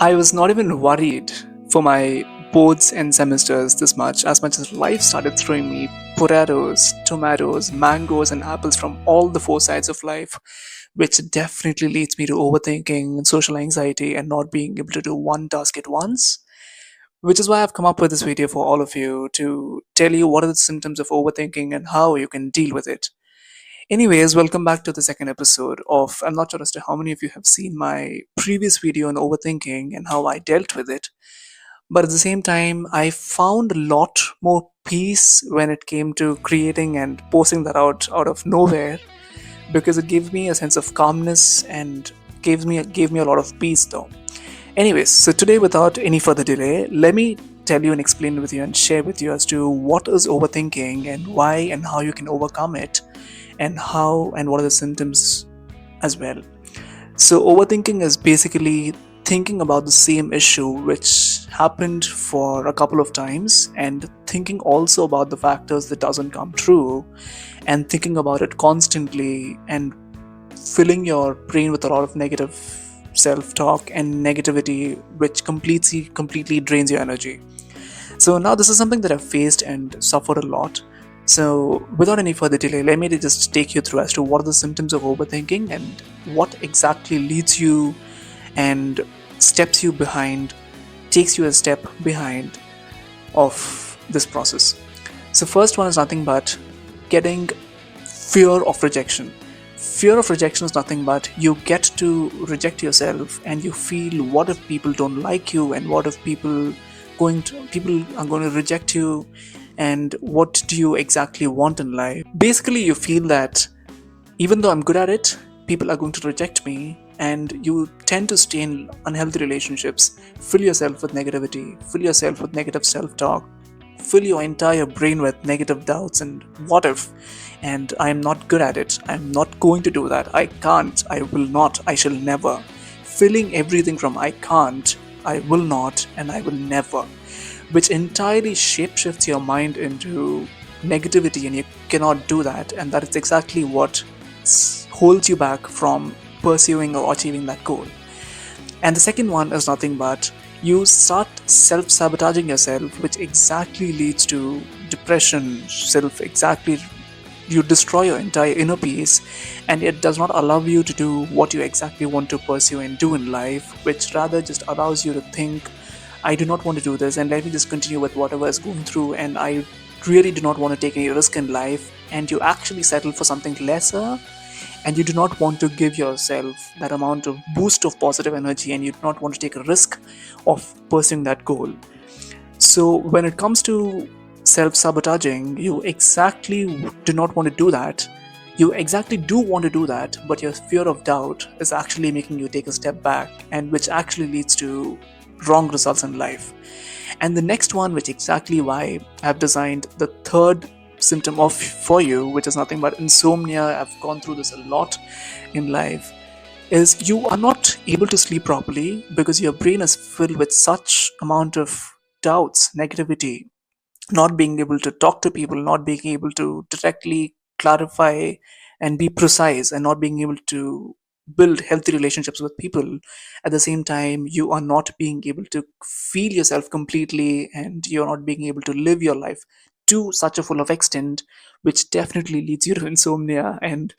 I was not even worried for my boards and semesters this much, as much as life started throwing me potatoes, tomatoes, mangoes, and apples from all the four sides of life, which definitely leads me to overthinking and social anxiety and not being able to do one task at once. Which is why I've come up with this video for all of you to tell you what are the symptoms of overthinking and how you can deal with it. Anyways, welcome back to the second episode of. I'm not sure as to how many of you have seen my previous video on overthinking and how I dealt with it, but at the same time, I found a lot more peace when it came to creating and posting that out of nowhere because it gave me a sense of calmness and gave me a lot of peace though. Anyways, so today, without any further delay, let me tell you and explain with you and share with you as to what is overthinking and why and how you can overcome it and how and what are the symptoms as well. So, overthinking is basically thinking about the same issue which happened for a couple of times and thinking also about the factors that doesn't come true and thinking about it constantly and filling your brain with a lot of negative self-talk and negativity which completely drains your energy. So now this is something that I've faced and suffered a lot. So without any further delay, let me just take you through as to what are the symptoms of overthinking and what exactly leads you and steps you behind, takes you a step behind of this process. So first one is nothing but getting fear of rejection. Fear of rejection is nothing but you get to reject yourself and you feel, what if people don't like you, and what if people are going to reject you, and what do you exactly want in life? Basically, you feel that even though I'm good at it, people are going to reject me, and you tend to stay in unhealthy relationships, fill yourself with negativity, fill yourself with negative self-talk, fill your entire brain with negative doubts and what if, and I'm not good at it, I'm not going to do that, I can't, I will not, I shall never. Filling everything from I can't, I will not, and I will never, which entirely shapeshifts your mind into negativity, and you cannot do that, and that is exactly what holds you back from pursuing or achieving that goal. And the second one is nothing but you start self-sabotaging yourself, which exactly leads to depression, you destroy your entire inner peace, and it does not allow you to do what you exactly want to pursue and do in life, which rather just allows you to think, I do not want to do this, and let me just continue with whatever is going through, and I really do not want to take any risk in life, and you actually settle for something lesser, and you do not want to give yourself that amount of boost of positive energy, and you do not want to take a risk of pursuing that goal. So when it comes to self-sabotaging, you exactly do not want to do that. You exactly do want to do that, but your fear of doubt is actually making you take a step back, and which actually leads to wrong results in life. And the next one, which exactly why I've designed the third symptom of for you, which is nothing but insomnia. I've gone through this a lot in life, is you are not able to sleep properly because your brain is filled with such amount of doubts, negativity, not being able to talk to people, not being able to directly clarify and be precise, and not being able to build healthy relationships with people. At the same time, you are not being able to feel yourself completely, and you're not being able to live your life to such a full of extent, which definitely leads you to insomnia. And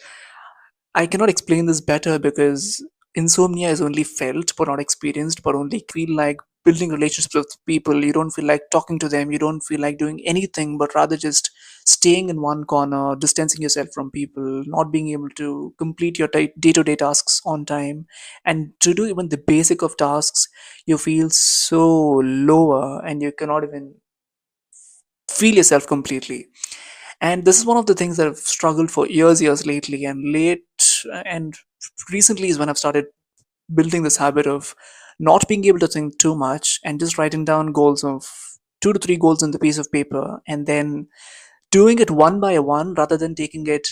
I cannot explain this better because insomnia is only felt but not experienced, but only feel like building relationships with people. You don't feel like talking to them, you don't feel like doing anything, but rather just staying in one corner, distancing yourself from people, not being able to complete your day to day tasks on time. And to do even the basic of tasks, you feel so lower and you cannot even feel yourself completely. And this is one of the things that I've struggled for years lately, and recently is when I've started building this habit of not being able to think too much and just writing down goals of 2 to 3 goals on the piece of paper, and then doing it one by one rather than taking it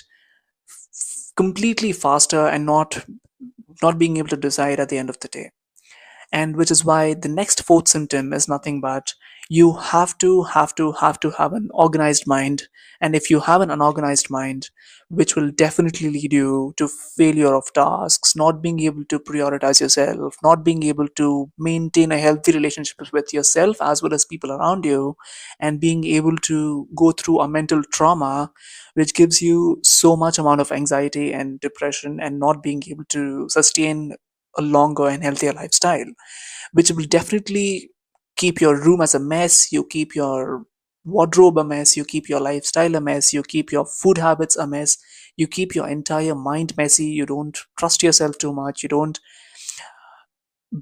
completely faster and not being able to decide at the end of the day. And which is why the next fourth symptom is nothing but You have to have an organized mind. And if you have an unorganized mind, which will definitely lead you to failure of tasks, not being able to prioritize yourself, not being able to maintain a healthy relationship with yourself as well as people around you, and being able to go through a mental trauma which gives you so much amount of anxiety and depression, and not being able to sustain a longer and healthier lifestyle, which will definitely keep your room as a mess, you keep your wardrobe a mess, you keep your lifestyle a mess, you keep your food habits a mess, you keep your entire mind messy, you don't trust yourself too much, you don't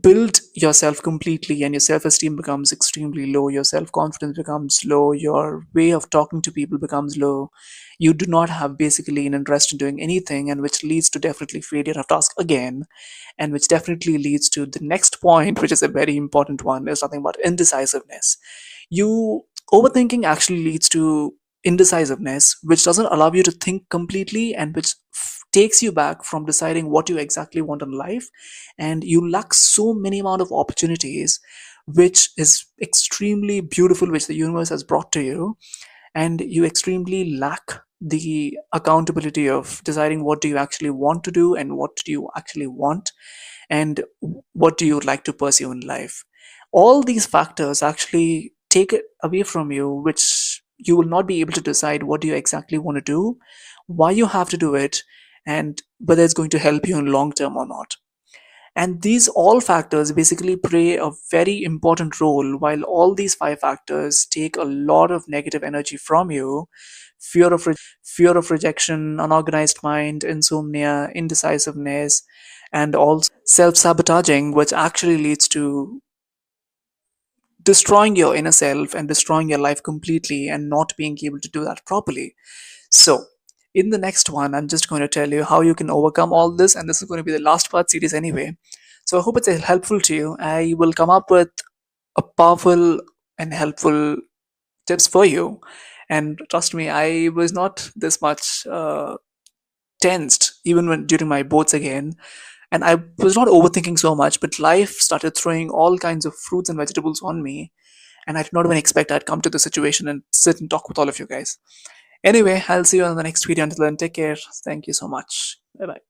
build yourself completely, and your self-esteem becomes extremely low, your self-confidence becomes low, your way of talking to people becomes low, you do not have basically an interest in doing anything, and which leads to definitely failure of task again, and which definitely leads to the next point, which is a very important one, is nothing but indecisiveness. You Overthinking actually leads to indecisiveness, which doesn't allow you to think completely, and which takes you back from deciding what you exactly want in life, and you lack so many amount of opportunities, which is extremely beautiful, which the universe has brought to you, and you extremely lack the accountability of deciding what do you actually want to do, and what do you actually want, and what do you like to pursue in life. All these factors actually take it away from you, which you will not be able to decide what do you exactly want to do, why you have to do it, and whether it's going to help you in long term or not. And these all factors basically play a very important role. While all these five factors take a lot of negative energy from you: fear of rejection, unorganized mind, insomnia, indecisiveness, and also self sabotaging, which actually leads to destroying your inner self and destroying your life completely, and not being able to do that properly. So, in the next one, I'm just going to tell you how you can overcome all this, and this is going to be the last part series anyway. So, I hope it's helpful to you. I will come up with a powerful and helpful tips for you. And trust me, I was not this much tensed even when during my boards again. And I was not overthinking so much, but life started throwing all kinds of fruits and vegetables on me. And I did not even expect I'd come to the situation and sit and talk with all of you guys. Anyway, I'll see you on the next video. Until then, take care. Thank you so much. Bye bye.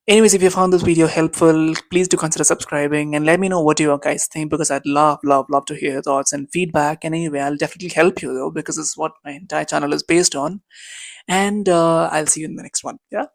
Anyways, if you found this video helpful, please do consider subscribing and let me know what you guys think, because I'd love to hear your thoughts and feedback. And anyway, I'll definitely help you though, because this is what my entire channel is based on. And I'll see you in the next one. Yeah.